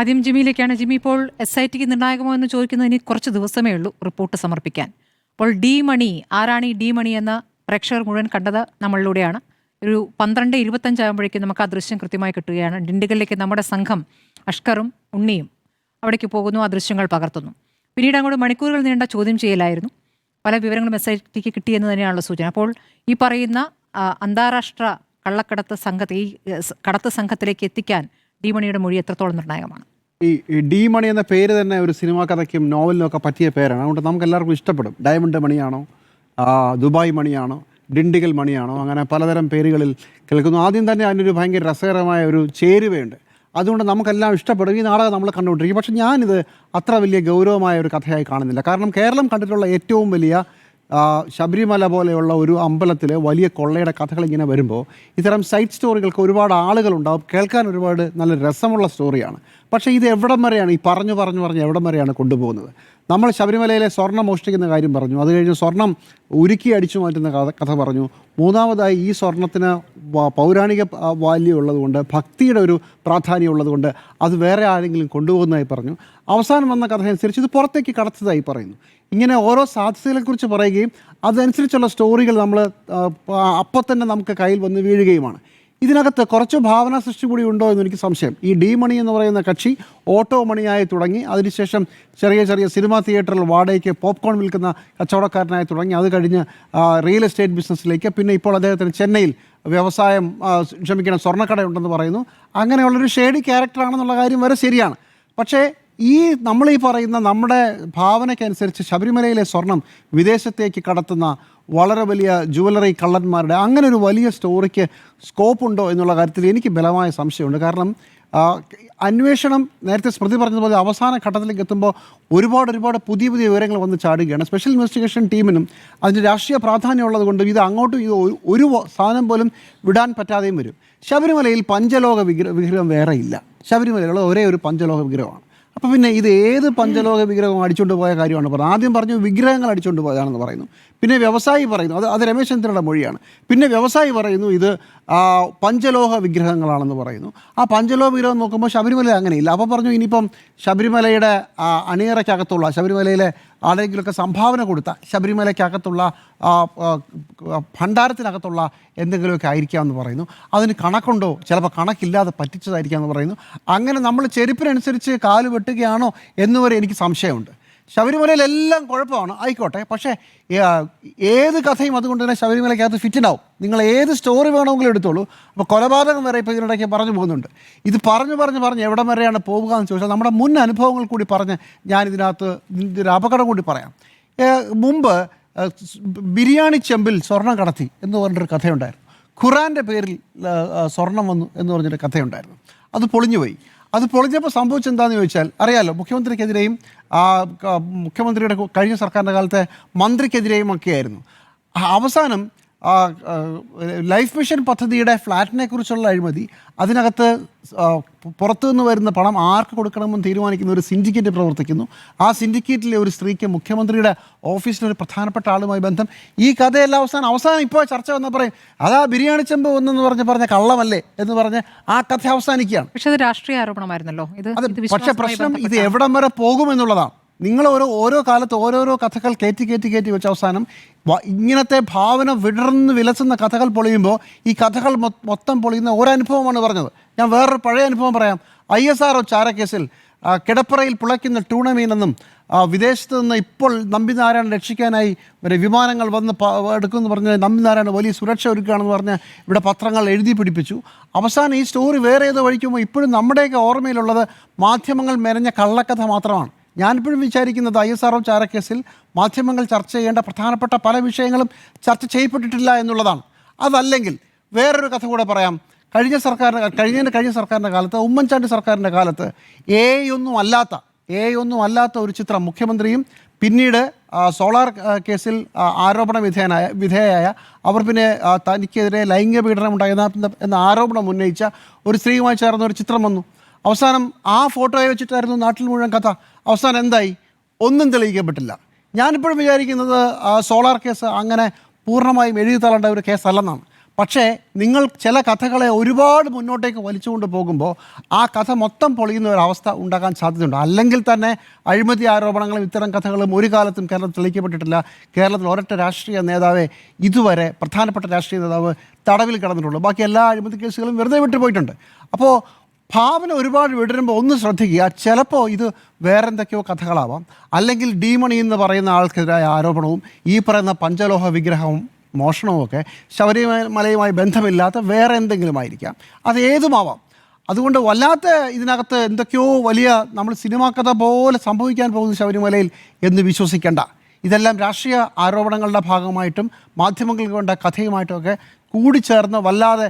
ആദ്യം ജിമ്മിയിലേക്കാണ്. ജിമ്മി, ഇപ്പോൾ SIT നിർണായകമോ എന്ന് ചോദിക്കുന്നതിന് കുറച്ച് ദിവസമേ ഉള്ളൂ റിപ്പോർട്ട് സമർപ്പിക്കാൻ. അപ്പോൾ ഡി മണി, ആരാണ് ഈ ഡി മണി എന്ന പ്രേക്ഷകർ മുഴുവൻ കണ്ടത് നമ്മളിലൂടെയാണ്. ഒരു 12:25 ആകുമ്പോഴേക്കും നമുക്ക് ആ ദൃശ്യം കൃത്യമായി കിട്ടുകയാണ്. ഡിണ്ടിഗലിലേക്ക് നമ്മുടെ സംഘം അഷ്കറും ഉണ്ണിയും അവിടേക്ക് പോകുന്നു, ആ ദൃശ്യങ്ങൾ പകർത്തുന്നു. പിന്നീട് അങ്ങോട്ട് മണിക്കൂറുകൾ നീണ്ട ചോദ്യം ചെയ്യലായിരുന്നു. പല വിവരങ്ങളും SIT കിട്ടിയെന്ന് തന്നെയാണുള്ള സൂചന. അപ്പോൾ ഈ പറയുന്ന അന്താരാഷ്ട്ര കള്ളക്കടത്ത് സംഘത്തെ, ഈ കടത്ത് സംഘത്തിലേക്ക് എത്തിക്കാൻ ഡി മണിയുടെ മൊഴി എത്രത്തോളം നിർണായകമാണ്? ഈ ഡി മണി എന്ന പേര് തന്നെ ഒരു സിനിമാ കഥയ്ക്കും നോവലിനും ഒക്കെ പറ്റിയ പേരാണ്. അതുകൊണ്ട് നമുക്ക് എല്ലാവർക്കും ഇഷ്ടപ്പെടും. ഡയമണ്ട് മണിയാണോ, ദുബായ് മണിയാണോ, ഡിണ്ടിഗൽ മണിയാണോ, അങ്ങനെ പലതരം പേരുകളിൽ കേൾക്കുന്നു. ആദ്യം തന്നെ അതിനൊരു ഭയങ്കര രസകരമായ ഒരു ചേരുവയുണ്ട്. അതുകൊണ്ട് നമുക്കെല്ലാം ഇഷ്ടപ്പെടും. ഈ നാടകം നമ്മൾ കണ്ടുകൊണ്ടിരിക്കും. പക്ഷേ ഞാനിത് അത്ര വലിയ ഗൗരവമായ ഒരു കഥയായി കാണുന്നില്ല. കാരണം കേരളം കണ്ടിട്ടുള്ള ഏറ്റവും വലിയ ശബരിമല പോലെയുള്ള ഒരു അമ്പലത്തിൽ വലിയ കൊള്ളയുടെ കഥകൾ ഇങ്ങനെ വരുമ്പോൾ ഇത്തരം സൈഡ് സ്റ്റോറികൾക്ക് ഒരുപാട് ആളുകളുണ്ടാവും. കേൾക്കാൻ ഒരുപാട് നല്ല രസമുള്ള സ്റ്റോറിയാണ്. പക്ഷേ ഇത് എവിടം വരെയാണ് ഈ പറഞ്ഞു എവിടം വരെയാണ് കൊണ്ടുപോകുന്നത്? നമ്മൾ ശബരിമലയിലെ സ്വർണം മോഷ്ടിക്കുന്ന കാര്യം പറഞ്ഞു. അത് കഴിഞ്ഞ് സ്വർണം ഉരുക്കി അടിച്ചു മാറ്റുന്ന കഥ പറഞ്ഞു. മൂന്നാമതായി ഈ സ്വർണത്തിന് പൗരാണിക വാല്യം ഉള്ളതുകൊണ്ട്, ഭക്തിയുടെ ഒരു പ്രാധാന്യം ഉള്ളതുകൊണ്ട് അത് വേറെ ആരെങ്കിലും കൊണ്ടുപോകുന്നതായി പറഞ്ഞു. അവസാനം വന്ന കഥ അനുസരിച്ച് ഇത് പുറത്തേക്ക് കടത്തതായി പറയുന്നു. ഇങ്ങനെ ഓരോ സാധ്യതകളെക്കുറിച്ച് പറയുകയും അതനുസരിച്ചുള്ള സ്റ്റോറികൾ നമ്മൾ അപ്പം തന്നെ നമുക്ക് കയ്യിൽ വന്ന് വീഴുകയുമാണ്. ഇതിനകത്ത് കുറച്ച് ഭാവന സൃഷ്ടി കൂടി ഉണ്ടോ എന്ന് എനിക്ക് സംശയം. ഈ ഡി മണി എന്ന് പറയുന്ന കക്ഷി ഓട്ടോ മണിയായി തുടങ്ങി, അതിനുശേഷം ചെറിയ സിനിമാ തിയേറ്ററിൽ വാടകയ്ക്ക് പോപ്കോൺ വിൽക്കുന്ന കച്ചവടക്കാരനായി തുടങ്ങി, അത് കഴിഞ്ഞ് റിയൽ എസ്റ്റേറ്റ് ബിസിനസ്സിലേക്ക്, പിന്നെ ഇപ്പോൾ അദ്ദേഹത്തിന് ചെന്നൈയിൽ സ്വർണ്ണക്കട ഉണ്ടെന്ന് പറയുന്നു. അങ്ങനെയുള്ളൊരു ഷേഡി ക്യാരക്ടറാണെന്നുള്ള കാര്യം വരെ ശരിയാണ്. പക്ഷേ നമ്മളീ പറയുന്ന നമ്മുടെ ഭാവനയ്ക്കനുസരിച്ച് ശബരിമലയിലെ സ്വർണം വിദേശത്തേക്ക് കടത്തുന്ന വളരെ വലിയ ജുവലറി കള്ളന്മാരുടെ അങ്ങനെ ഒരു വലിയ സ്റ്റോറിക്ക് സ്കോപ്പുണ്ടോ എന്നുള്ള കാര്യത്തിൽ എനിക്ക് ബലമായ സംശയമുണ്ട്. കാരണം അന്വേഷണം നേരത്തെ സ്മൃതി പറഞ്ഞതുപോലെ അവസാന ഘട്ടത്തിലേക്ക് എത്തുമ്പോൾ ഒരുപാട് പുതിയ വിവരങ്ങൾ വന്ന് ചാടുകയാണ്. സ്പെഷ്യൽ ഇൻവെസ്റ്റിഗേഷൻ ടീമിനും അതിൻ്റെ രാഷ്ട്രീയ പ്രാധാന്യമുള്ളത് കൊണ്ട് ഇത് അങ്ങോട്ടും ഒരു സാധനം പോലും വിടാൻ പറ്റാതെയും വരും. ശബരിമലയിൽ പഞ്ചലോക വിഗ്രഹം വേറെ ഇല്ല. ശബരിമലയിലുള്ള ഒരേ ഒരു പഞ്ചലോക വിഗ്രഹമാണ്. അപ്പോൾ പിന്നെ ഇത് ഏത് പഞ്ചലോക വിഗ്രഹം അടിച്ചുകൊണ്ട് പോയ കാര്യമാണ് പറഞ്ഞത്? ആദ്യം പറഞ്ഞു വിഗ്രഹങ്ങൾ അടിച്ചുകൊണ്ട് പോയതാണെന്ന് പറയുന്നു. പിന്നെ വ്യവസായി പറയുന്നു, അത് രമേശ് ചന്ദ്രയുടെ മൊഴിയാണ്. പിന്നെ വ്യവസായി പറയുന്നു ഇത് പഞ്ചലോഹ വിഗ്രഹങ്ങളാണെന്ന് പറയുന്നു. ആ പഞ്ചലോഹ വിഗ്രഹം നോക്കുമ്പോൾ ശബരിമല അങ്ങനെയില്ല. അപ്പോൾ പറഞ്ഞു ഇനിയിപ്പം ശബരിമലയുടെ അണിയറയ്ക്കകത്തുള്ള, ശബരിമലയിലെ ആരെങ്കിലുമൊക്കെ സംഭാവന കൊടുത്ത ശബരിമലയ്ക്കകത്തുള്ള ഭണ്ഡാരത്തിനകത്തുള്ള എന്തെങ്കിലുമൊക്കെ ആയിരിക്കാമെന്ന് പറയുന്നു. അതിന് കണക്കുണ്ടോ? ചിലപ്പോൾ കണക്കില്ലാതെ പറ്റിച്ചതായിരിക്കാമെന്ന് പറയുന്നു. അങ്ങനെ നമ്മൾ ചെരുപ്പിനനുസരിച്ച് കാല് വെട്ടുകയാണോ എന്നുവരെ എനിക്ക് സംശയമുണ്ട്. ശബരിമലയിലെല്ലാം കുഴപ്പമാണ്, ആയിക്കോട്ടെ. പക്ഷേ ഏത് കഥയും അതുകൊണ്ട് തന്നെ ശബരിമലയ്ക്കകത്ത് ഫിറ്റിനാവും. നിങ്ങൾ ഏത് സ്റ്റോറി വേണമെങ്കിലും എടുത്തോളൂ. അപ്പോൾ കൊലപാതകം വരെ ഇപ്പോൾ ഇതിനിടയ്ക്ക് പറഞ്ഞു പോകുന്നുണ്ട്. ഇത് പറഞ്ഞ് എവിടം വരെയാണ് പോവുക എന്ന് ചോദിച്ചാൽ നമ്മുടെ മുൻ അനുഭവങ്ങൾ കൂടി പറഞ്ഞ് ഞാനിതിനകത്ത് ഒരു അപകടം കൂടി പറയാം. മുമ്പ് ബിരിയാണി ചെമ്പിൽ സ്വർണം കടത്തി എന്ന് പറഞ്ഞൊരു കഥയുണ്ടായിരുന്നു. ഖുറാൻ്റെ പേരിൽ സ്വർണം വന്നു എന്ന് പറഞ്ഞൊരു കഥയുണ്ടായിരുന്നു. അത് പൊളിഞ്ഞുപോയി. അത് പൊളിഞ്ഞപ്പോൾ സംഭവിച്ചെന്താണെന്ന് ചോദിച്ചാൽ അറിയാമല്ലോ, മുഖ്യമന്ത്രിക്കെതിരെയും മുഖ്യമന്ത്രിയുടെ കഴിഞ്ഞ സർക്കാരിൻ്റെ കാലത്തെ മന്ത്രിക്കെതിരെയും ഒക്കെയായിരുന്നു. അവസാനം ലൈഫ് മിഷൻ പദ്ധതിയുടെ ഫ്ലാറ്റിനെ കുറിച്ചുള്ള അഴിമതി, അതിനകത്ത് പുറത്തു നിന്ന് വരുന്ന പണം ആർക്ക് കൊടുക്കണമെന്ന് തീരുമാനിക്കുന്ന ഒരു സിൻഡിക്കേറ്റ് പ്രവർത്തിക്കുന്നു. ആ സിൻഡിക്കേറ്റിലെ ഒരു സ്ത്രീക്ക് മുഖ്യമന്ത്രിയുടെ ഓഫീസിലൊരു പ്രധാനപ്പെട്ട ആളുമായി ബന്ധം. ഈ കഥയെല്ലാം അവസാനം ഇപ്പോൾ ചർച്ച വന്നാൽ പറയും അതാ ബിരിയാണി ചെമ്പ് ഒന്നെന്ന് പറഞ്ഞ കള്ളമല്ലേ എന്ന് പറഞ്ഞ് ആ കഥ അവസാനിക്കുകയാണ്. പക്ഷേ അത് രാഷ്ട്രീയ ആരോപണമായിരുന്നല്ലോ. പക്ഷേ പ്രശ്നം ഇത് എവിടം വരെ പോകുമെന്നുള്ളതാണ്. നിങ്ങൾ ഓരോ കാലത്ത് ഓരോരോ കഥകൾ കയറ്റി വെച്ച അവസാനം ഇങ്ങനത്തെ ഭാവന വിടർന്ന് വിലസുന്ന കഥകൾ പൊളിയുമ്പോൾ ഈ കഥകൾ മൊത്തം പൊളിയുന്ന ഒരനുഭവമാണ് പറഞ്ഞത്. ഞാൻ വേറൊരു പഴയ അനുഭവം പറയാം. ISRO ചാരക്കേസിൽ കിടപ്പറയിൽ പുളയ്ക്കുന്ന ടൂണമീനെന്നും വിദേശത്ത് നിന്ന് ഇപ്പോൾ നമ്പിനാരായണൻ രക്ഷിക്കാനായി വിമാനങ്ങൾ വന്ന് എടുക്കുമെന്ന് പറഞ്ഞ് നമ്പിനാരായണൻ വലിയ സുരക്ഷ ഒരുക്കുകയാണെന്ന് പറഞ്ഞ് ഇവിടെ പത്രങ്ങൾ എഴുതി പിടിപ്പിച്ചു. അവസാനം ഈ സ്റ്റോറി വേറെ ഏതോ വഴിക്കുമ്പോൾ ഇപ്പോഴും നമ്മുടെയൊക്കെ ഓർമ്മയിലുള്ളത് മാധ്യമങ്ങൾ മെനഞ്ഞ കള്ളക്കഥ മാത്രമാണ്. ഞാനിപ്പോഴും വിചാരിക്കുന്നത് ISRO ചാരക്കേസിൽ മാധ്യമങ്ങൾ ചർച്ച ചെയ്യേണ്ട പ്രധാനപ്പെട്ട പല വിഷയങ്ങളും ചർച്ച ചെയ്യപ്പെട്ടിട്ടില്ല എന്നുള്ളതാണ്. അതല്ലെങ്കിൽ വേറൊരു കഥ കൂടെ പറയാം. കഴിഞ്ഞ സർക്കാരിൻ്റെ കാലത്ത്, ഉമ്മൻചാണ്ടി സർക്കാരിൻ്റെ കാലത്ത് ഒന്നും അല്ലാത്ത ഒരു ചിത്രം മുഖ്യമന്ത്രിയും പിന്നീട് സോളാർ കേസിൽ ആരോപണ വിധേയയായ അവർ പിന്നെ തനിക്കെതിരെ ലൈംഗിക പീഡനം എന്ന ആരോപണം ഉന്നയിച്ച ഒരു സ്ത്രീയുമായി ചേർന്ന ഒരു ചിത്രം വന്നു. അവസാനം ആ ഫോട്ടോയെ വെച്ചിട്ടായിരുന്നു നാട്ടിൽ മുഴുവൻ കഥ. അവസാനം എന്തായി? ഒന്നും തെളിയിക്കപ്പെട്ടില്ല. ഞാനിപ്പോഴും വിചാരിക്കുന്നത് സോളാർ കേസ് അങ്ങനെ പൂർണ്ണമായും എഴുതി തള്ളേണ്ട ഒരു കേസല്ലെന്നാണ്. പക്ഷേ നിങ്ങൾ ചില കഥകളെ ഒരുപാട് മുന്നോട്ടേക്ക് വലിച്ചുകൊണ്ട് പോകുമ്പോൾ ആ കഥ മൊത്തം പൊളിയുന്ന ഒരവസ്ഥ ഉണ്ടാകാൻ സാധ്യതയുണ്ട്. അല്ലെങ്കിൽ തന്നെ അഴിമതി ആരോപണങ്ങളും ഇത്തരം കഥകളും ഒരു കാലത്തും കേരളത്തിൽ തെളിയിക്കപ്പെട്ടിട്ടില്ല. കേരളത്തിൽ ഒരൊറ്റ രാഷ്ട്രീയ നേതാവെ ഇതുവരെ പ്രധാനപ്പെട്ട രാഷ്ട്രീയ നേതാവ് തടവിൽ കിടന്നിട്ടുള്ളൂ. ബാക്കി എല്ലാ അഴിമതി കേസുകളും വെറുതെ വിട്ടുപോയിട്ടുണ്ട്. അപ്പോൾ ഭാവന ഒരുപാട് വിടരുമ്പോൾ ഒന്ന് ശ്രദ്ധിക്കുക, ചിലപ്പോൾ ഇത് വേറെ എന്തൊക്കെയോ കഥകളാവാം. അല്ലെങ്കിൽ ഡീമണി എന്ന് പറയുന്ന ആൾക്കെതിരായ ആരോപണവും ഈ പറയുന്ന പഞ്ചലോഹ വിഗ്രഹവും മോഷണവുമൊക്കെ ശബരിമലയുമായി ബന്ധമില്ലാത്ത വേറെ എന്തെങ്കിലും ആയിരിക്കാം. അത് ഏതുമാവാം. അതുകൊണ്ട് വല്ലാത്ത ഇതിനകത്ത് എന്തൊക്കെയോ വലിയ നമ്മൾ സിനിമാ കഥ പോലെ സംഭവിക്കാൻ പോകുന്നു ശബരിമലയിൽ എന്ന് വിശ്വസിക്കേണ്ട. ഇതെല്ലാം രാഷ്ട്രീയ ആരോപണങ്ങളുടെ ഭാഗമായിട്ടും മാധ്യമങ്ങൾക്ക് വേണ്ട കഥയുമായിട്ടുമൊക്കെ കൂടിച്ചേർന്ന് വല്ലാതെ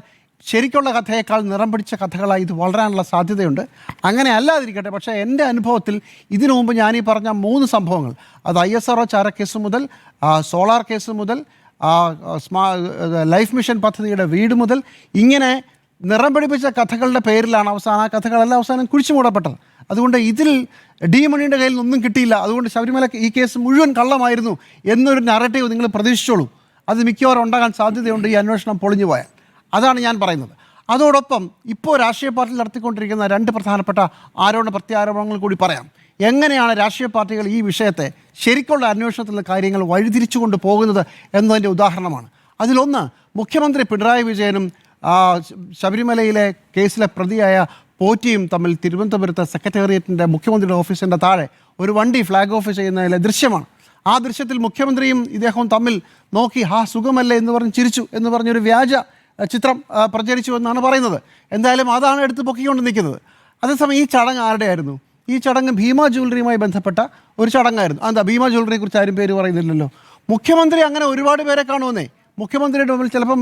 ശരിക്കുള്ള കഥയേക്കാൾ നിറം പിടിച്ച കഥകളായി ഇത് വളരാനുള്ള സാധ്യതയുണ്ട്. അങ്ങനെ അല്ലാതിരിക്കട്ടെ. പക്ഷേ എൻ്റെ അനുഭവത്തിൽ ഇതിനു മുമ്പ് ഞാനീ പറഞ്ഞ 3 സംഭവങ്ങൾ, അത് ISRO ചാരക്കേസ് മുതൽ സോളാർ കേസ് മുതൽ ലൈഫ് മിഷൻ പദ്ധതിയുടെ വീട് മുതൽ ഇങ്ങനെ നിറം പിടിപ്പിച്ച കഥകളുടെ പേരിലാണ് ആ കഥകളെല്ലാം അവസാനം കുഴിച്ചു മൂടപ്പെട്ടത്. അതുകൊണ്ട് ഇതിൽ ഡി.മണിയുടെ കയ്യിൽ നിന്നൊന്നും കിട്ടിയില്ല, അതുകൊണ്ട് ശബരിമല ഈ കേസ് മുഴുവൻ കള്ളമായിരുന്നു എന്നൊരു നറേറ്റീവ് നിങ്ങൾ പ്രതീക്ഷിച്ചോളൂ. അത് മിക്കവാറും ഉണ്ടാകാൻ സാധ്യതയുണ്ട് ഈ അന്വേഷണം പൊളിഞ്ഞു പോയാൽ. അതാണ് ഞാൻ പറയുന്നത്. അതോടൊപ്പം ഇപ്പോൾ രാഷ്ട്രീയ പാർട്ടിയിൽ നടത്തിക്കൊണ്ടിരിക്കുന്ന 2 പ്രധാനപ്പെട്ട ആരോപണ പ്രത്യാരോപണങ്ങൾ കൂടി പറയാം. എങ്ങനെയാണ് രാഷ്ട്രീയ പാർട്ടികൾ ഈ വിഷയത്തെ ശരിക്കുള്ള അന്വേഷണത്തിലുള്ള കാര്യങ്ങൾ വഴിതിരിച്ചു കൊണ്ട് പോകുന്നത് എന്നതിൻ്റെ ഉദാഹരണമാണ്. അതിലൊന്ന്, മുഖ്യമന്ത്രി പിണറായി വിജയനും ശബരിമലയിലെ കേസിലെ പ്രതിയായ പോറ്റിയും തമ്മിൽ തിരുവനന്തപുരത്ത് സെക്രട്ടേറിയറ്റിൻ്റെ മുഖ്യമന്ത്രിയുടെ ഓഫീസിൻ്റെ താഴെ ഒരു വണ്ടി ഫ്ലാഗ് ഓഫ് ചെയ്യുന്നതിലെ ദൃശ്യമാണ്. ആ ദൃശ്യത്തിൽ മുഖ്യമന്ത്രിയും ഇദ്ദേഹവും തമ്മിൽ നോക്കി സുഖമല്ലേ എന്ന് പറഞ്ഞ് ചിരിച്ചു എന്ന് പറഞ്ഞൊരു വ്യാജ ചിത്രം പ്രചരിച്ചു എന്നാണ് പറയുന്നത്. എന്തായാലും അതാണ് എടുത്ത് പൊക്കിക്കൊണ്ട് നിൽക്കുന്നത്. അതേസമയം ഈ ചടങ്ങ് ആരുടെ ആയിരുന്നു? ഈ ചടങ്ങ് ഭീമ ജ്വല്ലറിയുമായി ബന്ധപ്പെട്ട ഒരു ചടങ്ങായിരുന്നു. എന്താ ഭീമ ജ്വല്ലറിയെ കുറിച്ച് ആരും പേര് പറയുന്നില്ലല്ലോ. മുഖ്യമന്ത്രി അങ്ങനെ ഒരുപാട് പേരെ കാണുമെന്നേ. മുഖ്യമന്ത്രിയുടെ മുമ്പിൽ ചിലപ്പം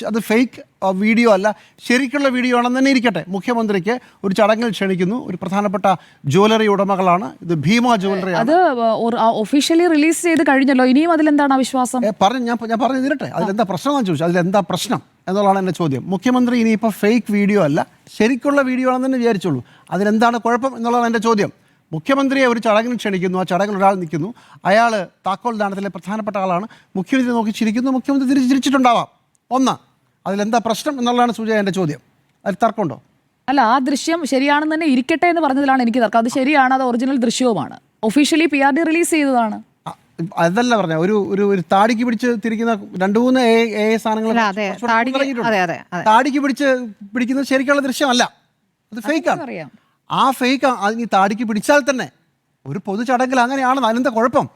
അത് ഫേക്ക് വീഡിയോ അല്ല, ശരിക്കുള്ള വീഡിയോ ആണെന്ന് തന്നെ ഇരിക്കട്ടെ. മുഖ്യമന്ത്രിക്ക് ഒരു ചടങ്ങിൽ ക്ഷണിക്കുന്നു, ഒരു പ്രധാനപ്പെട്ട ജ്വല്ലറി ഉടമകളാണ്, ഇത് ഭീമ ജ്വല്ലറി. അത് ഒഫീഷ്യലി റിലീസ് ചെയ്ത് കഴിഞ്ഞല്ലോ, ഇനിയും അതിലെന്താണ് അവിശ്വാസം? ഞാൻ പറഞ്ഞു തീരട്ടെ. അതിലെന്താ പ്രശ്നം എന്ന് ചോദിച്ചു. അതിലെന്താ പ്രശ്നം എന്നുള്ളതാണ് എൻ്റെ ചോദ്യം. മുഖ്യമന്ത്രി ഇനിയിപ്പോൾ ഫേക്ക് വീഡിയോ അല്ല, ശരിക്കുള്ള വീഡിയോ ആണെന്ന് തന്നെ വിചാരിച്ചോളൂ. അതിലെന്താണ് കുഴപ്പം എന്നുള്ളതാണ് എൻ്റെ ചോദ്യം. മുഖ്യമന്ത്രിയെ ഒരു ചടങ്ങിന് ക്ഷണിക്കുന്നു, ആ ചടങ്ങിൽ ഒരാൾ നിൽക്കുന്നു, അയാൾ താക്കോൽ ദാനത്തിലെ പ്രധാനപ്പെട്ട ആളാണ്, മുഖ്യമന്ത്രി നോക്കി ചിരിക്കുന്നു, മുഖ്യമന്ത്രി ചിരിച്ചിട്ടുണ്ടാവാം. ഒന്ന്, അതിലെന്താ പ്രശ്നം എന്നുള്ളതാണ് സൂചന എൻ്റെ ചോദ്യം. അതിൽ തർക്കമുണ്ടോ? അല്ല, ആ ദൃശ്യം ശരിയാണെന്ന് തന്നെ ഇരിക്കട്ടെ എന്ന് പറഞ്ഞതിലാണ് എനിക്ക് തർക്കം. അത് ശരിയാണ്, അത് ഒറിജിനൽ ദൃശ്യവുമാണ്, ഒഫീഷ്യലി PRD റിലീസ് ചെയ്തതാണ്. അതല്ല പറഞ്ഞ ഒരു താടിക്ക് പിടിച്ച് തിരിക്കുന്ന 2-3 സാധനങ്ങൾ താടിക്ക് പിടിക്കുന്നത് ശരിക്കുള്ള ദൃശ്യമല്ല, അത് ഫേക്കാണ്. അറിയാം, ആ ഫേക്ക് അതിന് താടിക്ക് പിടിച്ചാൽ തന്നെ ഒരു പൊതു ചടങ്ങിൽ അങ്ങനെയാണ്. അതിനെന്താ കുഴപ്പം?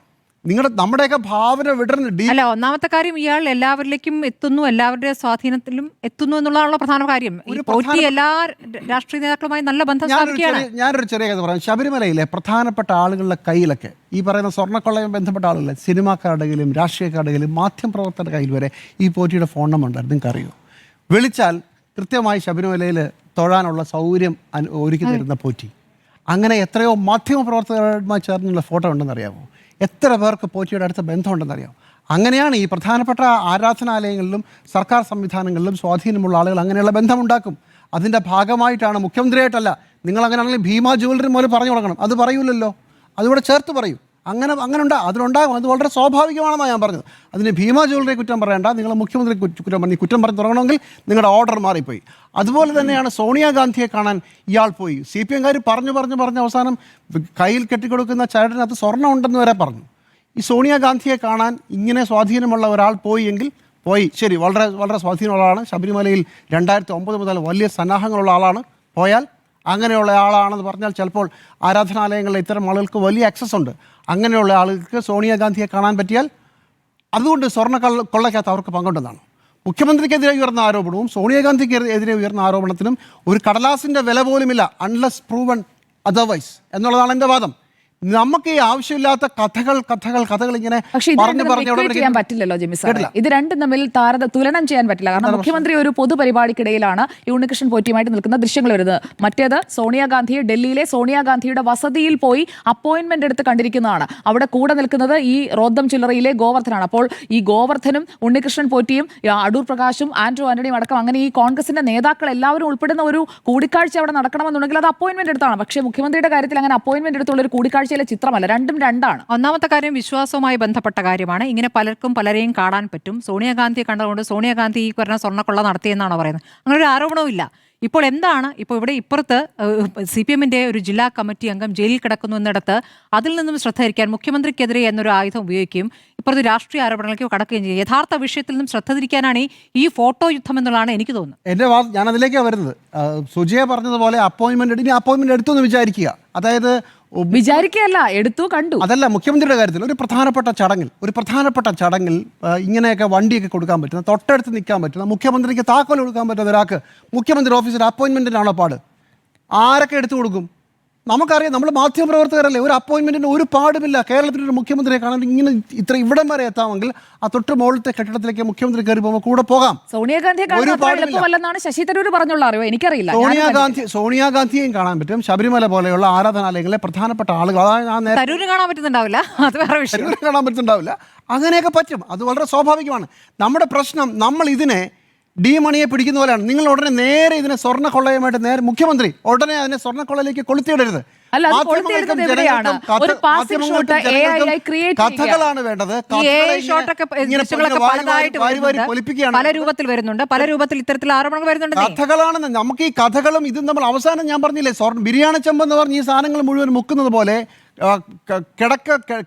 നമ്മുടെയൊക്കെ ഭാവന വിടർന്ന് അല്ല, ഒന്നാമത്തെ കാര്യം ഇയാൾ എല്ലാവരിലേക്കും എത്തുന്നു, എല്ലാവരുടെ സ്വാധീനത്തിലും എത്തുന്നു എന്നുള്ളതാണ് പ്രധാന കാര്യം. എല്ലാ രാഷ്ട്രീയ നേതാക്കളുമായി നല്ല ബന്ധം സ്ഥാപിക്കുകയാണ്. ഞാനൊരു ചെറിയ കഥ പറയാം. ശബരിമലയിലെ പ്രധാനപ്പെട്ട ആളുകളുടെ കയ്യിലൊക്കെ ഈ പറയുന്ന സ്വർണ്ണക്കൊള്ളയും ബന്ധപ്പെട്ട ആളുകളെ, സിനിമാക്കാരുടെ കയ്യിലും രാഷ്ട്രീയക്കാരുടെ കയ്യിലും മാധ്യമപ്രവർത്തകരുടെ കയ്യിൽ വരെ ഈ പോറ്റിയുടെ ഫോൺ നമ്പർ ഉണ്ടായിരുന്നു. നിങ്ങൾക്ക് അറിയോ? വിളിച്ചാൽ കൃത്യമായി ശബരിമലയിൽ തൊഴാനുള്ള സൗകര്യം ഒരുക്കി തരുന്ന പോറ്റി. അങ്ങനെ എത്രയോ മാധ്യമപ്രവർത്തകരുമായി ചേർന്നുള്ള ഫോട്ടോ ഉണ്ടെന്നറിയാമോ? എത്ര പേർക്ക് പോറ്റിയുടെ അടുത്ത ബന്ധമുണ്ടെന്നറിയാമോ? അങ്ങനെയാണ് ഈ പ്രധാനപ്പെട്ട ആരാധനാലയങ്ങളിലും സർക്കാർ സംവിധാനങ്ങളിലും സ്വാധീനമുള്ള ആളുകൾ അങ്ങനെയുള്ള ബന്ധമുണ്ടാക്കും. അതിൻ്റെ ഭാഗമായിട്ടാണ്, മുഖ്യമന്ത്രിയായിട്ടല്ല. നിങ്ങൾ അങ്ങനെയാണെങ്കിൽ ഭീമ ജ്വല്ലറി പോലെ പറഞ്ഞു തുടങ്ങണം. അത് പറയൂലല്ലോ, അതുകൂടെ ചേർത്ത് പറയൂ. അങ്ങനെ അതിനുണ്ടാകും. അത് വളരെ സ്വാഭാവികമാണെന്നാണ് ഞാൻ പറഞ്ഞത്. അതിന് ഭീമ ജ്വല്ലറി കുറ്റം പറയേണ്ട, നിങ്ങൾ മുഖ്യമന്ത്രി കുറ്റം പറഞ്ഞ് കുറ്റം പറഞ്ഞ് തുടങ്ങണമെങ്കിൽ നിങ്ങളുടെ ഓർഡർ മാറിപ്പോയി. അതുപോലെ തന്നെയാണ് സോണിയാഗാന്ധിയെ കാണാൻ ഇയാൾ പോയി. CPM-കാർ പറഞ്ഞ് അവസാനം കയ്യിൽ കെട്ടിക്കൊടുക്കുന്ന ചരടിനകത്ത് സ്വർണ്ണം ഉണ്ടെന്ന് വരെ പറഞ്ഞു. ഈ സോണിയാഗാന്ധിയെ കാണാൻ ഇങ്ങനെ സ്വാധീനമുള്ള ഒരാൾ പോയി എങ്കിൽ പോയി, ശരി, വളരെ വളരെ സ്വാധീനമുള്ള ആളാണ്. ശബരിമലയിൽ 2009 മുതൽ വലിയ സന്നാഹങ്ങളുള്ള ആളാണ്. പോയാൽ അങ്ങനെയുള്ള ആളാണെന്ന് പറഞ്ഞാൽ ചിലപ്പോൾ ആരാധനാലയങ്ങളിലെ ഇത്തരം ആളുകൾക്ക് വലിയ ആക്സസ് ഉണ്ട്. അങ്ങനെയുള്ള ആളുകൾക്ക് സോണിയാഗാന്ധിയെ കാണാൻ പറ്റിയാൽ അതുകൊണ്ട് സ്വർണ്ണ കൊള്ളയ്ക്കകത്ത് അവർക്ക് പങ്കുണ്ടെന്നാണ്. മുഖ്യമന്ത്രിക്കെതിരെ ഉയർന്ന ആരോപണവും സോണിയാഗാന്ധിക്കെതിരെ ഉയർന്ന ആരോപണത്തിനും ഒരു കടലാസിൻ്റെ വില പോലുമില്ല, അൺലെസ് പ്രൂവൺ അതർവൈസ് എന്നുള്ളതാണ് എൻ്റെ വാദം. നമുക്ക് ഈ ആവശ്യമില്ലാത്ത കഥകൾ ഇങ്ങനെ ചെയ്യാൻ പറ്റില്ലല്ലോ ജിമ്മി സാർ. ഇത് രണ്ടും തമ്മിൽ തുലനം ചെയ്യാൻ പറ്റില്ല. കാരണം മുഖ്യമന്ത്രി ഒരു പൊതുപരിപാടിക്കിടയിലാണ് ഈ ഉണ്ണികൃഷ്ണൻ പോറ്റിയുമായിട്ട് നിൽക്കുന്ന ദൃശ്യങ്ങൾ വരുന്നത്. മറ്റേത് സോണിയാഗാന്ധിയെ ഡൽഹിയിലെ സോണിയാഗാന്ധിയുടെ വസതിയിൽ പോയി അപ്പോയിന്റ്മെന്റ് എടുത്ത് കണ്ടിരിക്കുന്നതാണ്. അവിടെ കൂടെ നിൽക്കുന്നത് ഈ റോദ്ദം ചില്ലറയിലെ ഗോവർദ്ധനാണ്. അപ്പോൾ ഈ ഗോവർദ്ധനും ഉണ്ണികൃഷ്ണൻ പോറ്റിയും അടൂർ പ്രകാശും ആന്റോ ആന്റണിയും അടക്കം അങ്ങനെ ഈ കോൺഗ്രസിന്റെ നേതാക്കൾ എല്ലാവരും ഉൾപ്പെടുന്ന ഒരു കൂടിക്കാഴ്ച അവിടെ നടക്കണമെന്നുണ്ടെങ്കിൽ അത് അപ്പോയിന്റ്മെന്റ് എടുത്താണ്. പക്ഷേ മുഖ്യമന്ത്രിയുടെ കാര്യത്തിൽ അങ്ങനെ അപ്പോയിന്റ്മെന്റ് എടുത്തുള്ള ഒരു കൂടിക്കാഴ്ച കൂടിക്കാഴ്ചയിലെ ചിത്രമല്ല, രണ്ടും രണ്ടാണ്. ഒന്നാമത്തെ കാര്യം വിശ്വാസവുമായി ബന്ധപ്പെട്ട കാര്യമാണ്. ഇങ്ങനെ പലർക്കും പലരെയും കാണാൻ പറ്റും. സോണിയാഗാന്ധിയെ കണ്ടതുകൊണ്ട് സോണിയാഗാന്ധി ഈ പറഞ്ഞ സ്വർണ്ണക്കൊള്ള നടത്തിയെന്നാണോ പറയുന്നത്? അങ്ങനെ ഒരു ആരോപണവും ഇല്ല. ഇപ്പോൾ എന്താണ്, ഇപ്പോൾ ഇവിടെ ഇപ്പുറത്ത് CPM-ന്റെ ഒരു ജില്ലാ കമ്മിറ്റി അംഗം ജയിലിൽ കിടക്കുന്നു എന്നിടത്ത് അതിൽ നിന്നും ശ്രദ്ധ തിരിക്കാൻ മുഖ്യമന്ത്രിക്കെതിരെ എന്നൊരു ആയുധം ഉപയോഗിക്കുകയും ഇപ്പുറത്ത് രാഷ്ട്രീയ ആരോപണങ്ങൾക്ക് കടക്കുകയും ചെയ്യും. യഥാർത്ഥ വിഷയത്തിൽ നിന്നും ശ്രദ്ധ തിരിക്കാനാണ് ഈ ഫോട്ടോ യുദ്ധം എന്നുള്ളതാണ് എനിക്ക് തോന്നുന്നത്. എൻ്റെ ഞാൻ അതിലേക്കാണ് വരുന്നത്. സുജയ പറഞ്ഞതുപോലെ അപ്പോയിൻമെന്റ് എടുത്തു എന്ന് വിചാരിക്കുക. അതായത് വിചാരിക്കുകയല്ല, എടുത്തു, കണ്ടു. അതല്ല, മുഖ്യമന്ത്രിയുടെ കാര്യത്തിൽ ഒരു പ്രധാനപ്പെട്ട ചടങ്ങിൽ ഇങ്ങനെയൊക്കെ വണ്ടിയൊക്കെ കൊടുക്കാൻ പറ്റുന്ന, തൊട്ടടുത്ത് നിൽക്കാൻ പറ്റുന്ന, മുഖ്യമന്ത്രിക്ക് താക്കോൽ കൊടുക്കാൻ പറ്റുന്ന ഒരാൾക്ക് മുഖ്യമന്ത്രി ഓഫീസിൽ അപ്പോയിൻമെൻറ്റിനാണോ പാട്? ആരൊക്കെ എടുത്തു കൊടുക്കും? നമുക്കറിയാം, നമ്മൾ മാധ്യമപ്രവർത്തകരല്ലേ. ഒരു അപ്പോയിൻമെൻറ്റിന് ഒരു പാടുമില്ല. കേരളത്തിലൊരു മുഖ്യമന്ത്രിയെ കാണാൻ ഇങ്ങനെ ഇവിടം വരെ എത്താമെങ്കിൽ ആ തൊട്ട് മുകളിലത്തെ കെട്ടിടത്തിലേക്ക് മുഖ്യമന്ത്രി കയറി പോകുമ്പോൾ കൂടെ പോകാം. സോണിയാഗാന്ധിയെ എളുപ്പമല്ലെന്നാണ് ശശി തരൂർ പറഞ്ഞുള്ള അറിയോ? എനിക്കറിയില്ല. സോണിയാഗാന്ധിയെയും കാണാൻ പറ്റും. ശബരിമല പോലെയുള്ള ആരാധനാലയങ്ങളിലെ പ്രധാനപ്പെട്ട ആളുകൾ തരൂരിന് കാണാൻ പറ്റുന്നുണ്ടാവില്ല, അത് വേറെ വിഷയം. കാണാൻ പറ്റുന്നുണ്ടാവില്ല. അങ്ങനെയൊക്കെ പറ്റും, അത് വളരെ സ്വാഭാവികമാണ്. നമ്മുടെ പ്രശ്നം, നമ്മൾ ഇതിനെ ഡി മണിയെ പിടിക്കുന്ന പോലെയാണ്. നിങ്ങൾ ഉടനെ നേരെ ഇതിനെ സ്വർണ്ണക്കൊള്ളയുമായിട്ട് നേരെ മുഖ്യമന്ത്രി ഉടനെ അതിനെ സ്വർണ്ണക്കൊള്ളയിലേക്ക് കൊളുത്തിയിടരുത്. കഥകളാണ് വേണ്ടത്. പല രൂപത്തിൽ വരുന്നുണ്ട്, പല രൂപത്തിൽ ഇത്തരത്തിൽ ആരോപണങ്ങൾ വരുന്നുണ്ട്. കഥകളാണെന്ന് നമുക്ക് ഈ കഥകളും ഇതും നമ്മൾ അവസാനം ഞാൻ പറഞ്ഞില്ലേ, ബിരിയാണി ചെമ്പ് എന്ന് പറഞ്ഞ് ഈ സാധനങ്ങൾ മുഴുവൻ മുക്കുന്നത് പോലെ,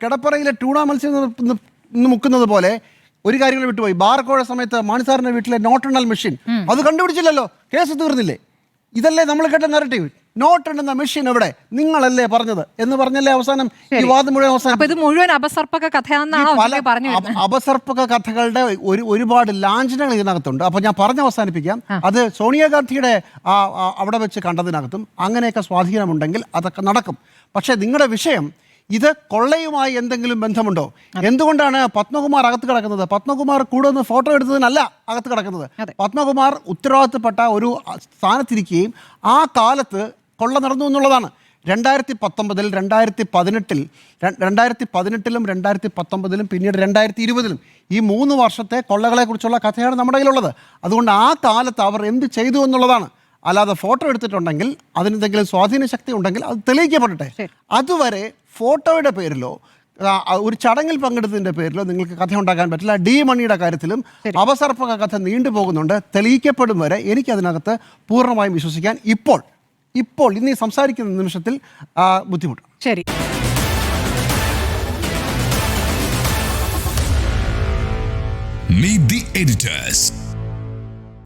കിടപ്പറയിലെ ടൂണ മത്സ്യം മുക്കുന്നത് പോലെ ഒരു കാര്യങ്ങൾ വിട്ടുപോയി. ബാർക്കോഴ സമയത്ത് മാണിസാറിന്റെ വീട്ടിലെ നോട്ടെണ്ണൽ മെഷീൻ അത് കണ്ടുപിടിച്ചില്ലല്ലോ, കേസ് തീർന്നില്ലേ? ഇതല്ലേ നമ്മൾ കേട്ട നറേറ്റീവ്. നോട്ട് എണ്ണുന്ന മെഷീൻ എവിടെ? നിങ്ങളല്ലേ പറഞ്ഞത് എന്ന് പറഞ്ഞല്ലേ അവസാനം ഈ വാദം മുഴുവൻ അവസാനം. ഇത് മുഴുവൻ അപസർപ്പക കഥയാണെന്നാണോ പറഞ്ഞത്? അപസർപ്പക കഥകളുടെ ഒരുപാട് ലാഞ്ചനകൾ ഇതിനകത്തുണ്ട്. അപ്പോൾ ഞാൻ പറഞ്ഞ് അവസാനിപ്പിക്കാം. അത് സോണിയാഗാന്ധിയുടെ അവിടെ വെച്ച് കണ്ടതിനകത്തും അങ്ങനെയൊക്കെ സ്വാധീനമുണ്ടെങ്കിൽ അതൊക്കെ നടക്കും. പക്ഷേ നിങ്ങളുടെ വിഷയം ഇത് കൊള്ളയുമായി എന്തെങ്കിലും ബന്ധമുണ്ടോ? എന്തുകൊണ്ടാണ് പത്മകുമാർ അകത്ത് കിടക്കുന്നത്? പത്മകുമാർ കൂടെ ഒന്ന് ഫോട്ടോ എടുത്തതിനല്ല അകത്ത് കിടക്കുന്നത്. പത്മകുമാർ ഉത്തരവാദിത്തപ്പെട്ട ഒരു സ്ഥാനത്തിരിക്കുകയും ആ കാലത്ത് കൊള്ള നടന്നു എന്നുള്ളതാണ്. 2019-ൽ 2018-ലും 2019-ലും പിന്നീട് 2020-ലും ഈ 3 വർഷത്തെ കൊള്ളകളെക്കുറിച്ചുള്ള കഥയാണ് നമ്മുടെ കയ്യിലുള്ളത്. അതുകൊണ്ട് ആ കാലത്ത് അവർ എന്ത് ചെയ്തു എന്നുള്ളതാണ്. അല്ലാതെ ഫോട്ടോ എടുത്തിട്ടുണ്ടെങ്കിൽ അതിനെന്തെങ്കിലും സ്വാധീന ശക്തി ഉണ്ടെങ്കിൽ അത് തെളിയിക്കപ്പെടട്ടെ. അതുവരെ ഫോട്ടോയുടെ പേരിലോ ഒരു ചടങ്ങിൽ പങ്കെടുത്തതിൻ്റെ പേരിലോ നിങ്ങൾക്ക് കഥ ഉണ്ടാക്കാൻ പറ്റില്ല. ഡി മണിയുടെ കാര്യത്തിലും അപസർപ്പക കഥ നീണ്ടുപോകുന്നുണ്ട്. തെളിയിക്കപ്പെടും വരെ എനിക്കതിനകത്ത് പൂർണ്ണമായും വിശ്വസിക്കാൻ ഇപ്പോൾ ഇന്ന് ഈ സംസാരിക്കുന്ന നിമിഷത്തിൽ ബുദ്ധിമുട്ട്. ശരി. Meet the editors.